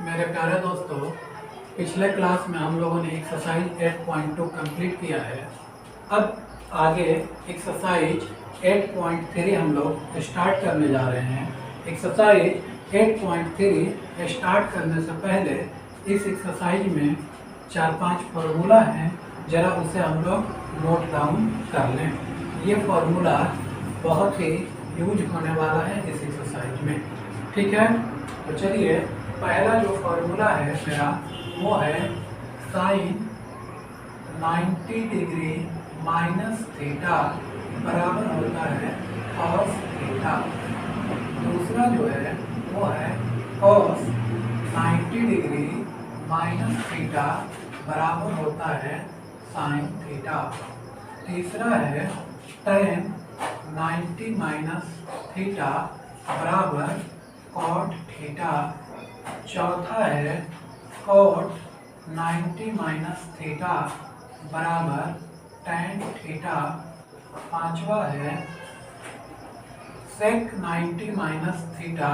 मेरे प्यारे दोस्तों, पिछले क्लास में हम लोगों ने एक्सरसाइज 8.2 कंप्लीट किया है। अब आगे एक्सरसाइज 8.3 हम लोग स्टार्ट करने जा रहे हैं। एक्सरसाइज 8.3 स्टार्ट करने से पहले इस एक्सरसाइज में 4-5 फार्मूला हैं, ज़रा उसे हम लोग नोट डाउन कर लें। ये फार्मूला बहुत ही यूज होने वाला है इस एक्सरसाइज में, ठीक है। तो चलिए, पहला जो फार्मूला है मेरा वो है साइन 90 डिग्री माइनस थीटा बराबर होता है कॉस थीटा। दूसरा जो है वो है कॉस 90 डिग्री माइनस थीटा बराबर होता है साइन थीटा। तीसरा है टेन 90 माइनस थीटा बराबर कॉट थीटा। चौथा है कॉट 90 माइनस थीटा बराबर टेन थीटा। पांचवा है सेक 90 माइनस थीटा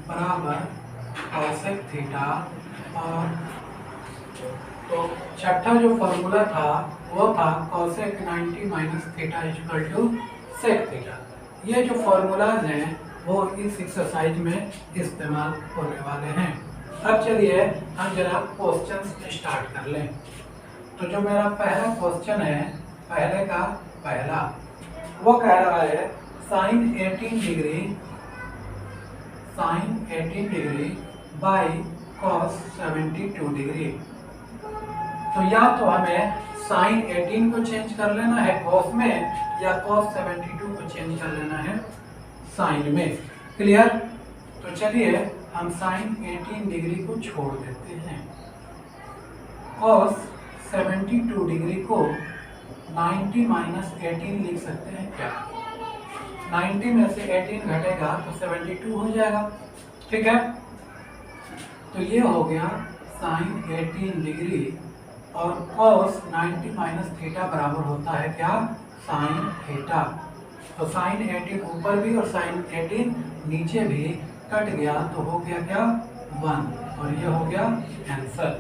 बराबर कॉसेक थीटा। और तो छठा जो फॉर्मूला था वो था cosec 90 minus theta equal to sec theta. ये जो फॉर्मूलाज हैं वो इस एक्सरसाइज में इस्तेमाल होने वाले हैं। अब चलिए हम जरा क्वेश्चंस स्टार्ट कर लें। तो जो मेरा पहला क्वेश्चन है, पहले का पहला, वो कह रहा है sine 18 degree by cos 72 degree. तो या तो हमें साइन 18 को चेंज कर लेना है कॉस में, या कॉस 72 को चेंज कर लेना है साइन में। क्लियर? तो चलिए हम साइन 18 डिग्री को छोड़ देते हैं। कॉस 72 डिग्री को 90 माइनस 18 लिख सकते हैं क्या? 90 में से 18 घटेगा तो 72 हो जाएगा, ठीक है। तो ये हो गया साइन 18 डिग्री, और कॉस 90 माइनस थीटा बराबर होता है क्या? Sine theta. तो साइन 18 ऊपर भी और साइन 18 नीचे भी कट गया तो हो गया क्या? 1, और ये हो गया आंसर।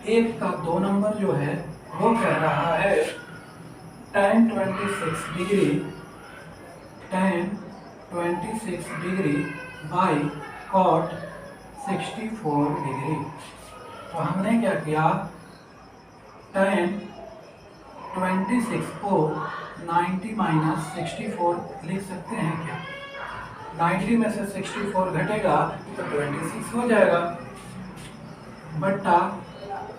एक का 2 नंबर जो है वो कह रहा है tan 26 degree by cot 64 degree. तो हमने क्या किया, tan 26 को 90 माइनस 64 लिख सकते हैं क्या? 90 में से 64 घटेगा तो 26 हो जाएगा, बट्टा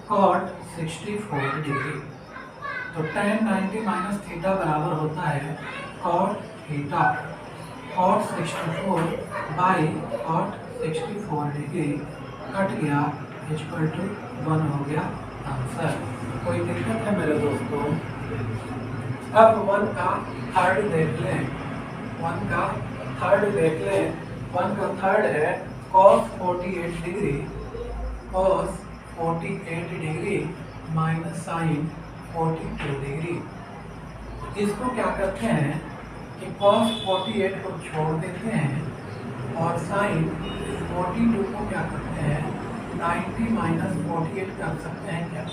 कॉट 64 डिग्री। तो tan 90 माइनस थीटा बराबर होता है cot theta. Cot 64 by cot 64 degree cut गया, इक्वल टू 1 हो गया आंसर। कोई दिक्कत है मेरे दोस्तों? अब 1 का थर्ड देख लें। 1 का थर्ड देख लें। 1 का थर्ड है cos 48 degree minus sine 42 degree. इसको क्या करते हैं कि cos 48 को छोड़ देते हैं और साइन 42 को क्या करते हैं, 90 माइनस 48 कर सकते हैं क्या?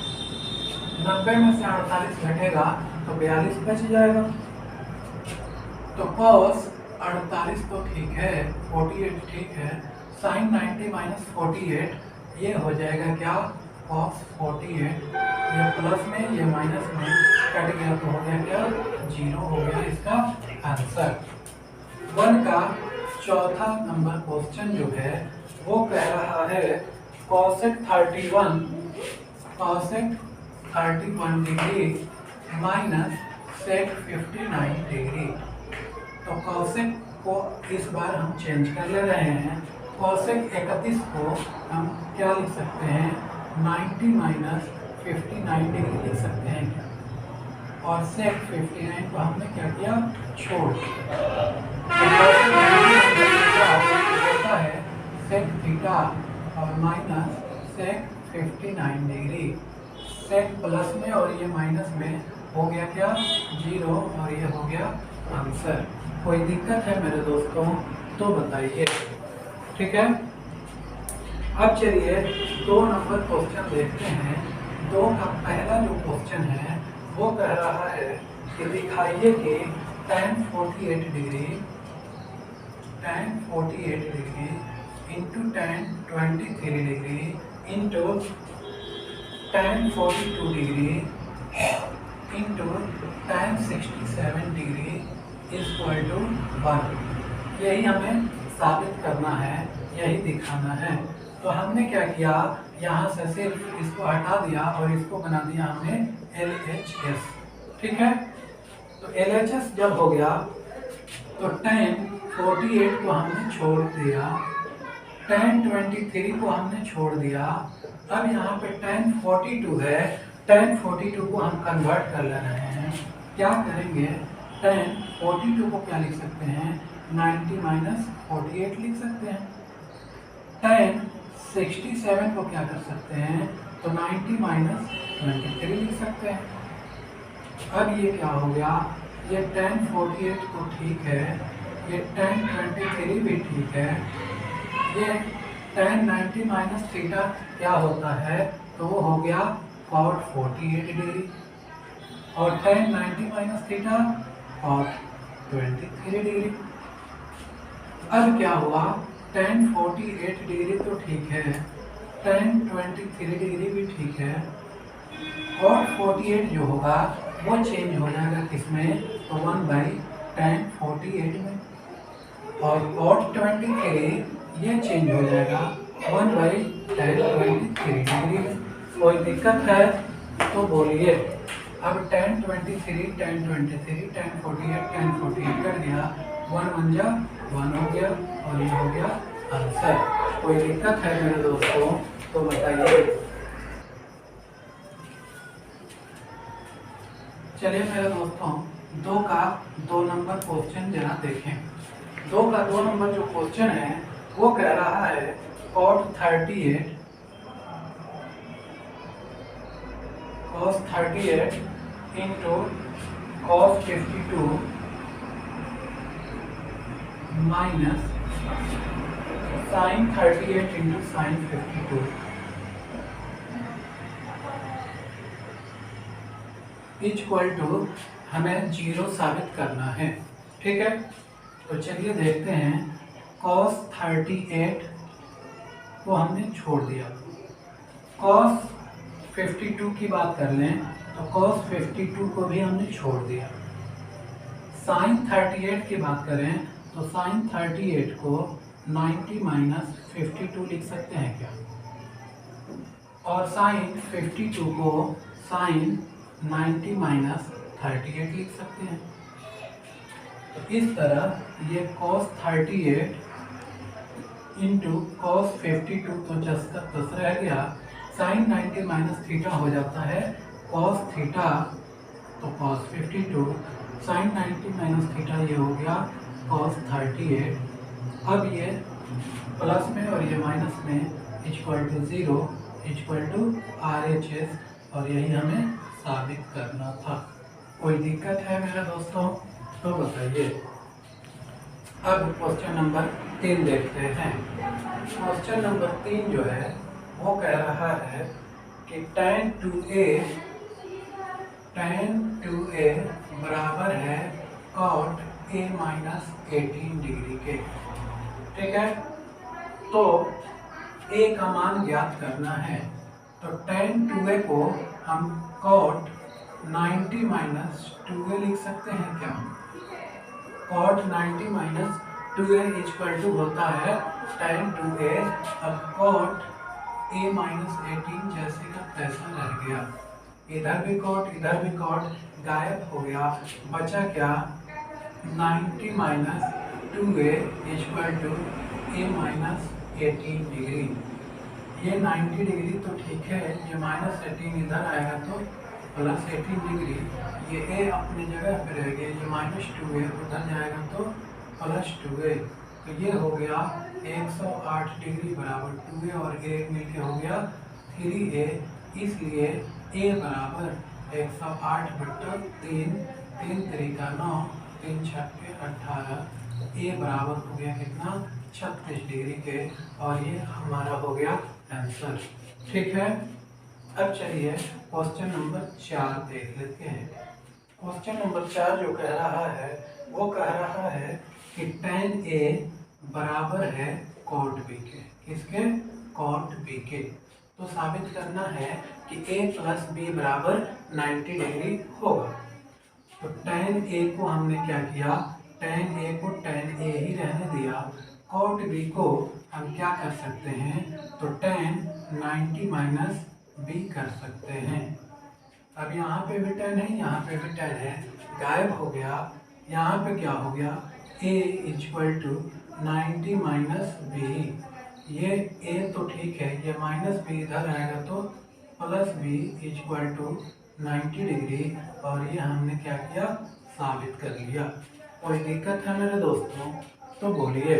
90 में से 48 घटेगा तो 42 बच जाएगा। तो cos 48 तो ठीक है, 48 ठीक है, साइन 90 माइनस 48 ये हो जाएगा क्या? cos 48। ये प्लस में ये माइनस में कट गया तो हो गया क्या? 0 हो गया इसका आंसर। 1 का चौथा नंबर क्वेश्चन जो है वो कह रहा है cosec 31 degree minus sec 59 degree. तो cosec को इस बार हम चेंज कर ले रहे हैं। cosec 31 को हम क्या लिख सकते हैं, 90 माइनस 59 डिग्री लिख सकते हैं क्या? और sec 59 को हमने क्या किया, छोड़ दिया। होता है sec थीटा और minus sec 59 degree. sec plus में और ये माइनस में हो गया क्या? 0, और ये हो गया आंसर। कोई दिक्कत है मेरे दोस्तों तो बताइए, ठीक है। अब चलिए 2 नंबर क्वेश्चन देखते हैं। 2 का पहला जो क्वेश्चन है वो कह रहा है कि दिखाइए कि tan 48 degree into tan 23 degree into tan 42 degree into tan 67 degree equal to 1। यही हमें साबित करना है, यही दिखाना है। तो हमने क्या किया, यहाँ से सिर्फ इसको हटा दिया और इसको बना दिया हमने LHS। ठीक है, तो LHS जब हो गया तो tan 48 को हमने छोड़ दिया, tan 23 को हमने छोड़ दिया। अब यहाँ पे tan 42 है, tan 42 को हम कन्वर्ट कर ले रहे हैं। क्या करेंगे, tan 42 को क्या लिख सकते हैं, 90 माइनस 48 लिख सकते हैं। tan 67 को क्या कर सकते हैं, तो 90 माइनस 23 लिख सकते हैं। अब ये क्या हो गया, ये tan 48 तो ठीक है, ये tan 23 भी ठीक है, ये tan 90 माइनस थीटा क्या होता है, तो वो हो गया cot 48 डिग्री, और tan 90 minus theta cot 23 degree. अब क्या हुआ, tan 48 डिग्री तो ठीक है, tan 23 डिग्री भी ठीक है, cot 48 जो होगा वो चेंज हो जाएगा किसमें, तो 1/tan 48 में, और cot 23 ये चेंज हो जाएगा 1/tan 23 डिग्री में। कोई दिक्कत है तो बोलिए। अब tan 23 tan 23 tan 48 tan 48 कर दिया, 1 1 जा 1 हो गया, और ये हो गया आंसर। कोई दिक्कत है मेरे दोस्तों तो बताइए। चलिए मेरे दोस्तों 2 का 2 नंबर क्वेश्चन जरा देखें। 2 का 2 नंबर जो क्वेश्चन है वो कह रहा है cos 38 into cos 52 minus sin 38 into sin 52 equal to हमें 0 साबित करना है। ठीक है, तो चलिए देखते हैं। cos 38 को हमने छोड़ दिया, cos 52 की बात कर लें तो cos 52 को भी हमने छोड़ दिया। sin 38 की बात करें तो sin 38 को 90 माइनस 52 लिख सकते हैं क्या, और sin 52 को sin 90 माइनस 38 लिख सकते हैं। तो इस तरह ये cos 38 इंटू cos 52 तो जस का तस रह गया, sin 90 माइनस थीटा हो जाता है cos थीटा, तो cos 52 sin 90 माइनस थीटा ये हो गया cos 38। अब ये प्लस में और ये माइनस में equal to 0 equal to RHS, और यही हमें साबित करना था। कोई दिक्कत है मेरे दोस्तों तो बताइए। अब क्वेश्चन नंबर 3 देखते हैं। क्वेश्चन नंबर 3 जो है वो कह रहा है कि tan 2a बराबर है cot a माइनस 18 डिग्री के। ठीक है, तो a का मान ज्ञात करना है, तो tan 2a को हम cot 90 माइनस 2a लिख सकते हैं क्या। cot 90 minus 2a equal to होता है tan 2a। अब cot a माइनस 18 जैसे का तैसा रह गया, इधर भी cot गायब हो गया, बचा क्या 90 minus 2a equal to a minus 18 degree. ये 90 डिग्री तो ठीक है, ये माइनस 18 इधर आएगा तो प्लस 18 डिग्री, ये a अपनी जगह पे रह गया, ये माइनस 2a उधर जाएगा तो प्लस 2a, तो ये हो गया 108 डिग्री बराबर 2a और a मिलके हो गया 3a। इसलिए a बराबर 108/3, 3 3 का 9, 3 6 के 18, a बराबर हो गया कितना 36 डिग्री के, और ये हमारा हो गया आंसर। ठीक है, अब चलिए क्वेश्चन नंबर 4 देख लेते हैं। क्वेश्चन नंबर 4 जो कह रहा है वो कह रहा है कि tan A बराबर है cot B के। किसके? cot B के। तो साबित करना है कि A प्लस B बराबर 90 डिग्री होगा। तो tan A को हमने क्या किया, tan A को tan A ही रहने दिया, cot B को हम क्या कर सकते हैं, तो tan 90 माइनस B कर सकते हैं। अब यहाँ पे भी tan है, यहाँ पे भी tan है, गायब हो गया। यहाँ पे क्या हो गया, A equal to 90 minus B। ये A तो ठीक है, ये माइनस B इधर आएगा तो plus B equal to 90 degree, और ये हमने क्या किया, साबित कर लिया। कोई दिक्कत है मेरे दोस्तों? तो बोलिए।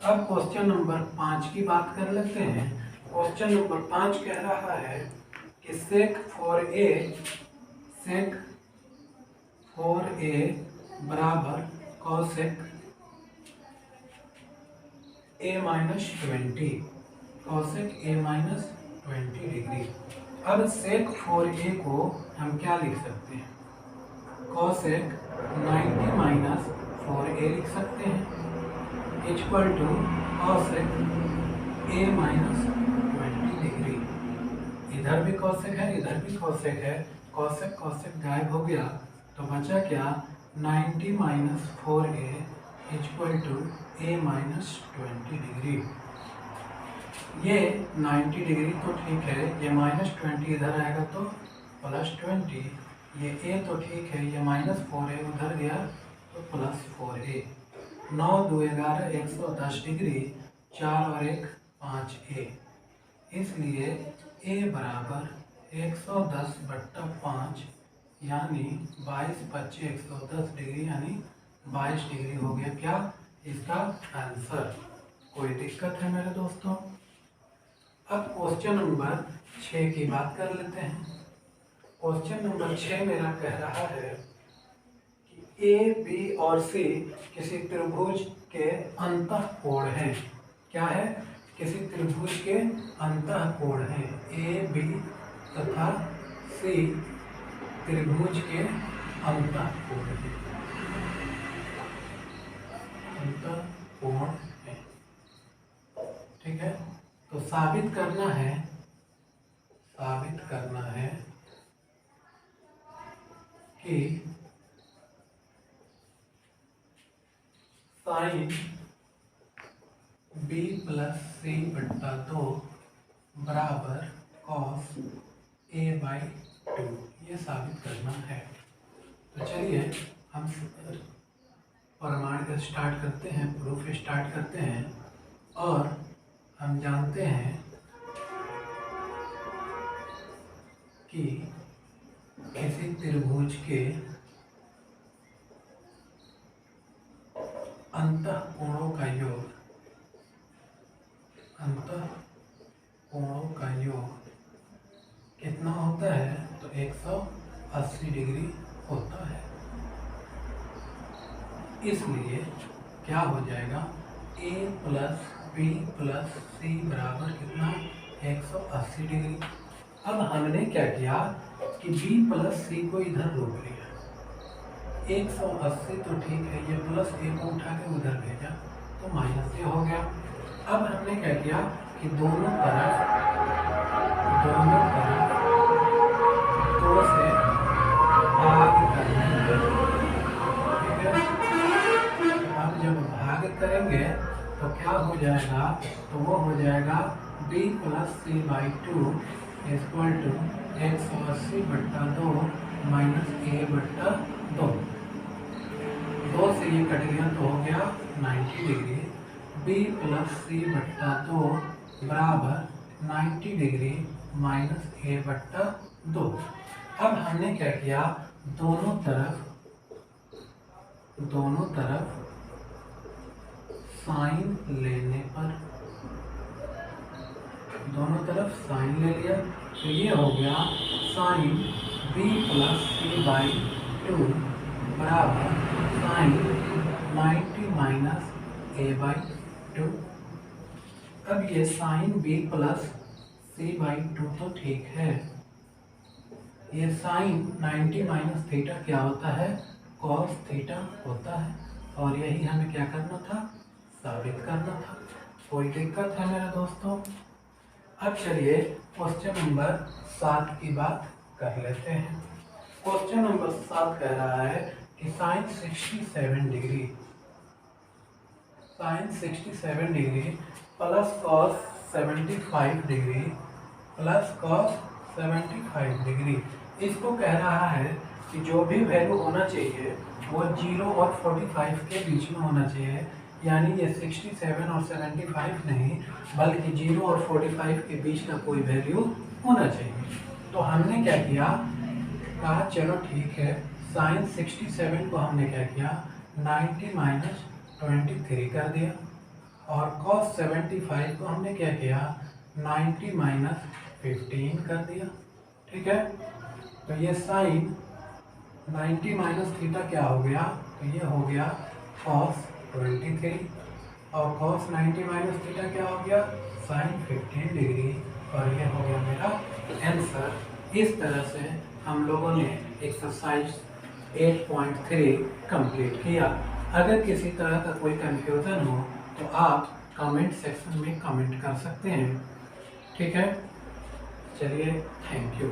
अब क्वेश्चन नंबर 5 की बात कर लेते हैं। क्वेश्चन नंबर 5 कह रहा है कि sec 4a बराबर cosec a minus 20, cosec a minus 20 degree. अब sec 4a को हम क्या लिख सकते हैं, cosec 90 माइनस 4a लिख सकते हैं, equal to cosec a minus 20 degree. इधर भी cosec है, इधर भी cosec है, cosec cosec गायब हो गया, तो बचा क्या, 90 minus 4a equal to a minus 20 degree. ये 90 डिग्री तो ठीक है, ये माइनस 20 इधर आएगा तो प्लस 20, ये a तो ठीक है, ये माइनस 4a उधर गया तो प्लस 4a। 9 2 11 110 डिग्री, 4 और 1 5a, इसलिए a बराबर 110/5 यानी 22 25 110 डिग्री यानी 22 डिग्री हो गया क्या, इसका आंसर। कोई दिक्कत है मेरे दोस्तों? अब क्वेश्चन नंबर 6 की बात कर लेते हैं। क्वेश्चन नंबर 6 मेरा कह रहा है कि ए बी और सी किसी त्रिभुज के अंतःकोण हैं। क्या है? किसी त्रिभुज के अंतःकोण हैं। ए बी तथा सी त्रिभुज के अंतःकोण हैं, अंतःकोण हैं। ठीक है, तो साबित करना है कि साइन b प्लस सी बट्टा 2 बराबर कॉस a/2, ये साबित करना है। तो चलिए हम प्रमाण का स्टार्ट करते हैं, प्रूफ स्टार्ट करते हैं। और हम जानते हैं कि किसी त्रिभुज के अंतःकोणों का योग कितना होता है, तो 180 डिग्री होता है। इसलिए क्या हो जाएगा, a प्लस बी प्लस सी बराबर कितना, 180 डिग्री। अब हमने क्या किया कि b प्लस सी को इधर रोक लिया, 180 तो ठीक है, ये प्लस a को उठा के उधर भेजा तो माइनस a हो गया। अब हमने क्या किया कि दोनों तरफ 2 से भाग करेंगे। ठीक है, अब जब भाग करेंगे तो क्या हो जाएगा, तो वो हो जाएगा b plus c/2 equal to 180/2 minus a/2। 2 से ये कट गया तो हो गया 90 डिग्री। b प्लस c/2 बराबर 90 डिग्री माइनस a/2। अब हमने क्या किया, दोनों तरफ साइन लेने पर, दोनों तरफ साइन ले लिया, तो ये हो गया साइन b प्लस c/2 बराबर साइन 90 माइनस a/2। अब ये साइन b प्लस c/2 तो ठीक है। ये साइन 90 माइनस थीटा क्या होता है? कॉस थीटा होता है। और यही हमें क्या करना था? साबित करना था। कोई दिक्कत है मेरे दोस्तों? अब चलिए क्वेश्चन नंबर 7 की बात कर लेते हैं। क्वेश्चन नंबर 7 कह रहा है कि sine 67 degree plus cos 75 degree plus cos 75 degree. इसको कह रहा है कि जो भी वैल्यू होना चाहिए वो 0 और 45 के बीच में होना चाहिए। यानी ये 67 और 75 नहीं, बल्कि 0 और 45 के बीच का कोई वैल्यू होना चाहिए। तो हमने क्या किया? कहा चलो ठीक है, साइन 67 को हमने क्या किया? 90 माइनस 23 कर दिया। और कॉस 75 को हमने क्या किया? 90 माइनस 15 कर दिया। ठीक है, तो ये साइन 90 माइनस थीटा क्या हो गया? तो ये हो गया कॉस 23। और कॉस 90 माइनस थीटा क्या हो गया? Sine 15 degree. और ये हो गया मेरा आंसर। इस तरह से हम लोगों ने एक्सरसाइज 8.3 कंप्लीट किया। अगर किसी तरह का कोई कंफ्यूजन हो तो आप कमेंट सेक्शन में कमेंट कर सकते हैं। ठीक है, चलिए, थैंक यू।